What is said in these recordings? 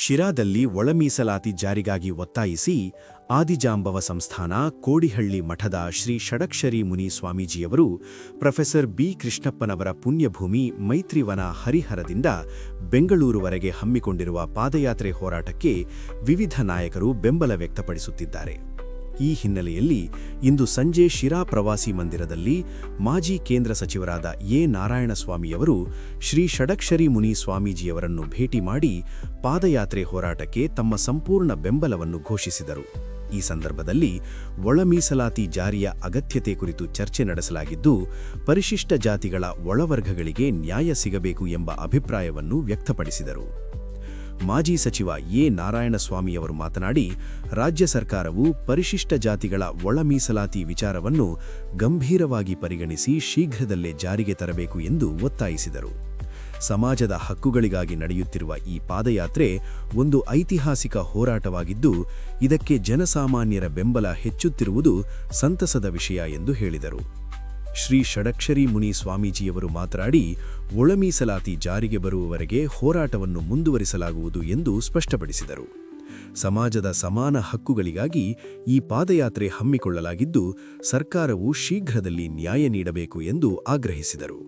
ಶಿರಾದಲ್ಲಿ ಒಳ ಮೀಸಲಾತಿ ಜಾರಿಗಾಗಿ ಒತ್ತಾಯಿಸಿ ಆದಿಜಾಂಬವ ಸಂಸ್ಥಾನ ಕೋಡಿಹಳ್ಳಿ ಮಠದ ಶ್ರೀ ಷಡಕ್ಷರಿ ಮುನಿ ಸ್ವಾಮೀಜಿಯವರು ಪ್ರೊಫೆಸರ್ ಬಿ ಕೃಷ್ಣಪ್ಪನವರ ಪುಣ್ಯಭೂಮಿ ಮೈತ್ರಿವನ ಹರಿಹರದಿಂದ ಬೆಂಗಳೂರುವರೆಗೆ ಹಮ್ಮಿಕೊಂಡಿರುವ ಪಾದಯಾತ್ರೆ ಹೋರಾಟಕ್ಕೆ ವಿವಿಧ ನಾಯಕರು ಬೆಂಬಲ ವ್ಯಕ್ತಪಡಿಸುತ್ತಿದ್ದಾರೆ. ಈ ಹಿನ್ನೆಲೆಯಲ್ಲಿ ಇಂದು ಸಂಜೆ ಶಿರಾ ಪ್ರವಾಸಿ ಮಂದಿರದಲ್ಲಿ ಮಾಜಿ ಕೇಂದ್ರ ಸಚಿವರಾದ ಎ ನಾರಾಯಣಸ್ವಾಮಿಯವರು ಶ್ರೀ ಷಡಕ್ಷರಿ ಮುನಿ ಸ್ವಾಮೀಜಿಯವರನ್ನು ಭೇಟಿ ಮಾಡಿ ಪಾದಯಾತ್ರೆ ಹೋರಾಟಕ್ಕೆ ತಮ್ಮ ಸಂಪೂರ್ಣ ಬೆಂಬಲವನ್ನು ಘೋಷಿಸಿದರು. ಈ ಸಂದರ್ಭದಲ್ಲಿ ಒಳ ಮೀಸಲಾತಿ ಜಾರಿಯ ಅಗತ್ಯತೆ ಕುರಿತು ಚರ್ಚೆ ನಡೆಸಲಾಗಿದ್ದು, ಪರಿಶಿಷ್ಟ ಜಾತಿಗಳ ಒಳವರ್ಗಗಳಿಗೆ ನ್ಯಾಯ ಸಿಗಬೇಕು ಎಂಬ ಅಭಿಪ್ರಾಯವನ್ನು ವ್ಯಕ್ತಪಡಿಸಿದರು. ಮಾಜಿ ಸಚಿವ ಎ ನಾರಾಯಣಸ್ವಾಮಿಯವರು ಮಾತನಾಡಿ, ರಾಜ್ಯ ಸರ್ಕಾರವು ಪರಿಶಿಷ್ಟ ಜಾತಿಗಳ ಒಳ ಮೀಸಲಾತಿ ವಿಚಾರವನ್ನು ಗಂಭೀರವಾಗಿ ಪರಿಗಣಿಸಿ ಶೀಘ್ರದಲ್ಲೇ ಜಾರಿಗೆ ತರಬೇಕು ಎಂದು ಒತ್ತಾಯಿಸಿದರು. ಸಮಾಜದ ಹಕ್ಕುಗಳಿಗಾಗಿ ನಡೆಯುತ್ತಿರುವ ಈ ಪಾದಯಾತ್ರೆ ಒಂದು ಐತಿಹಾಸಿಕ ಹೋರಾಟವಾಗಿದ್ದು, ಇದಕ್ಕೆ ಜನಸಾಮಾನ್ಯರ ಬೆಂಬಲ ಹೆಚ್ಚುತ್ತಿರುವುದು ಸಂತಸದ ವಿಷಯ ಎಂದು ಹೇಳಿದರು. ಶ್ರೀ ಷಡಕ್ಷರಿ ಮುನಿ ಸ್ವಾಮೀಜಿಯವರು ಮಾತನಾಡಿ, ಒಳ ಮೀಸಲಾತಿ ಜಾರಿಗೆ ಬರುವವರೆಗೆ ಹೋರಾಟವನ್ನು ಮುಂದುವರಿಸಲಾಗುವುದು ಎಂದು ಸ್ಪಷ್ಟಪಡಿಸಿದರು. ಸಮಾಜದ ಸಮಾನ ಹಕ್ಕುಗಳಿಗಾಗಿ ಈ ಪಾದಯಾತ್ರೆ ಹಮ್ಮಿಕೊಳ್ಳಲಾಗಿದ್ದು, ಸರ್ಕಾರವು ಶೀಘ್ರದಲ್ಲಿ ನ್ಯಾಯ ನೀಡಬೇಕು ಎಂದು ಆಗ್ರಹಿಸಿದರು.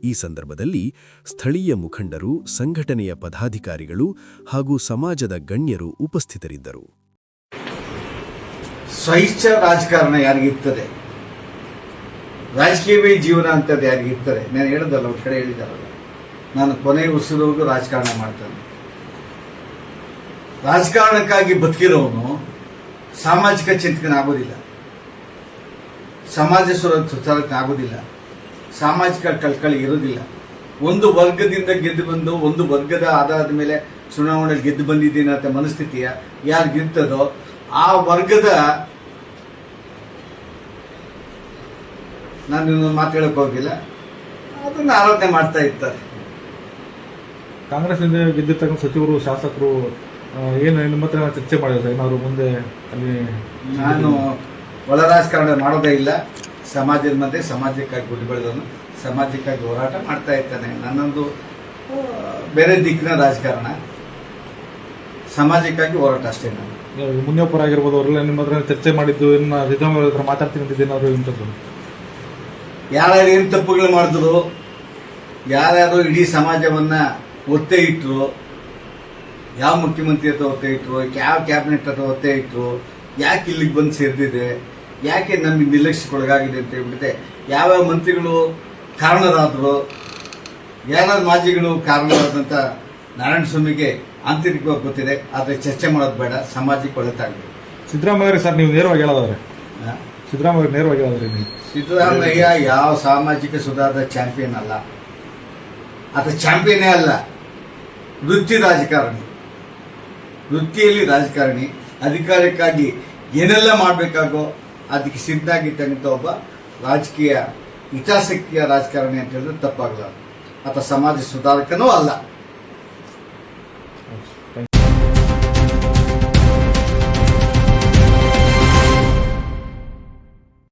ಈ ಸಂದರ್ಭದಲ್ಲಿ ಸ್ಥಳೀಯ ಮುಖಂಡರು, ಸಂಘಟನೆಯ ಪದಾಧಿಕಾರಿಗಳು ಹಾಗೂ ಸಮಾಜದ ಗಣ್ಯರು ಉಪಸ್ಥಿತರಿದ್ದರು. ಸ್ವೈಚ್ಛ ರಾಜಕಾರಣ ಯಾರಿಗಿರ್ತದೆ? ರಾಜಕೀಯವೇ ಜೀವನ ಅಂತದ್ದು ಯಾರಿಗಿರ್ತದೆ? ನಾನು ಹೇಳೋದಲ್ಲ, ಒಂದು ಕಡೆ ಹೇಳಿದಾರಲ್ಲ, ನಾನು ಕೊನೆ ಉಸಿರೋಗೂ ರಾಜಕಾರಣ ಮಾಡ್ತಾನೆ. ರಾಜಕಾರಣಕ್ಕಾಗಿ ಬದುಕಿರೋನು ಸಾಮಾಜಿಕ ಚಿಂತಕನಾಗೋದಿಲ್ಲ, ಸಮಾಜ ಸುಧಾರಕನಾಗೋದಿಲ್ಲ, ಸಾಮಾಜಿಕ ಕಳ್ಕಳಿ ಇರೋದಿಲ್ಲ. ಒಂದು ವರ್ಗದಿಂದ ಗೆದ್ದು ಬಂದು ಒಂದು ವರ್ಗದ ಆಧಾರದ ಮೇಲೆ ಚುನಾವಣೆ ಗೆದ್ದು ಬಂದಿದ್ದೀನಿ ಅಂತ ಮನಸ್ಥಿತಿಯ ಯಾರಿಗಿರ್ತದೋ ಆ ವರ್ಗದ, ನಾನು ಇನ್ನೊಂದು ಮಾತು ಹೇಳಕ್ ಹೋಗಿಲ್ಲ, ಅದನ್ನು ಆರಾಧನೆ ಮಾಡ್ತಾ ಇರ್ತಾರೆ. ಕಾಂಗ್ರೆಸ್ನಿಂದ ಗೆದ್ದಿರ್ತಕ್ಕಂಥ ಸಚಿವರು, ಶಾಸಕರು ಏನು ನಿಮ್ಮ ಹತ್ರ ಚರ್ಚೆ ಮಾಡಿದ್ರೆ ಏನಾದ್ರು ಮುಂದೆ ಅಲ್ಲಿ? ನಾನು ಒಳ ರಾಜಕಾರಣ ಮಾಡೋದೇ ಇಲ್ಲ. ಸಮಾಜದ ಮಧ್ಯೆ ಸಮಾಜಕ್ಕಾಗಿ ಗುಡ್ಡು ಬೆಳೆದವನು, ಸಮಾಜಕ್ಕಾಗಿ ಹೋರಾಟ ಮಾಡ್ತಾ ಇರ್ತಾನೆ. ನನ್ನೊಂದು ಬೇರೆ ದಿಕ್ಕಿನ ರಾಜಕಾರಣ, ಸಮಾಜಕ್ಕಾಗಿ ಹೋರಾಟ ಅಷ್ಟೇ. ನಾನು ಮುನಿಯಪ್ಪರ ಆಗಿರ್ಬೋದು, ಅವರೆಲ್ಲ ನಿಮ್ಮ ಹತ್ರ ಚರ್ಚೆ ಮಾಡಿದ್ದು, ಇನ್ನು ಸಿದ್ದರಾಮಯ್ಯ ಹತ್ರ ಮಾತಾಡ್ತೀನಿ ಅಂತಿದ್ದು ಏನಾದ್ರು ಇಂಥದ್ದು? ಯಾರ್ಯಾರು ಏನು ತಪ್ಪುಗಳು ಮಾಡಿದ್ರು, ಯಾರ್ಯಾರು ಇಡೀ ಸಮಾಜವನ್ನ ಒತ್ತೆ ಇಟ್ಟರು, ಯಾವ ಮುಖ್ಯಮಂತ್ರಿ ಹತ್ರ ಒತ್ತೆ ಇಟ್ಟರು, ಯಾವ ಕ್ಯಾಬಿನೆಟ್ ಹತ್ರ ಒತ್ತೆ ಇಟ್ಟರು, ಯಾಕೆ ಇಲ್ಲಿಗೆ ಬಂದು ಸೇರಿದಿದೆ, ಯಾಕೆ ನಮಗೆ ನಿರ್ಲಕ್ಷ್ಯಕ್ಕೊಳಗಾಗಿದೆ ಅಂತ ಹೇಳ್ಬಿಟ್ಟಿದೆ, ಯಾವ್ಯಾವ ಮಂತ್ರಿಗಳು ಕಾರಣರಾದರು, ಯಾರ್ಯಾರು ಮಾಜಿಗಳು ಕಾರಣರಾದಂಥ ನಾರಾಯಣಸ್ವಾಮಿಗೆ ಆಂತರಿಕವಾಗಿ ಗೊತ್ತಿದೆ. ಆದರೆ ಚರ್ಚೆ ಮಾಡೋದು ಬೇಡ, ಸಮಾಜಕ್ಕೆ ಒಳಿತಾಗಬೇಕು. ಸಿದ್ದರಾಮಯ್ಯ ಸರ್, ನೀವು ನೇರವಾಗಿ ಹೇಳೋದಾದ್ರೆ, ಸಿದ್ದರಾಮಯ್ಯ ನೇರವಾಗಿ ಹೇಳೋದ್ರಿ, ಸಿದ್ದರಾಮಯ್ಯ ಯಾವ ಸಾಮಾಜಿಕ ಸುಧಾರದ ಚಾಂಪಿಯನ್ ಅಲ್ಲ, ಆತ ಚಾಂಪಿಯನ್ನೇ ಅಲ್ಲ, ವೃತ್ತಿ ರಾಜಕಾರಣಿ. ವೃತ್ತಿಯಲ್ಲಿ ರಾಜಕಾರಣಿ, ಅಧಿಕಾರಕ್ಕಾಗಿ ಏನೆಲ್ಲ ಮಾಡಬೇಕಾಗೋ ಅದಕ್ಕೆ ಸಿದ್ಧಾಗಿರ್ತಕ್ಕಂಥ ಒಬ್ಬ ರಾಜಕೀಯ ಹಿತಾಸಕ್ತಿಯ ರಾಜಕಾರಣಿ ಅಂತ ಹೇಳಿದ್ರೆ ತಪ್ಪಾಗಲ್ಲ. ಆತ ಸಮಾಜ ಸುಧಾರಕನೂ ಅಲ್ಲ.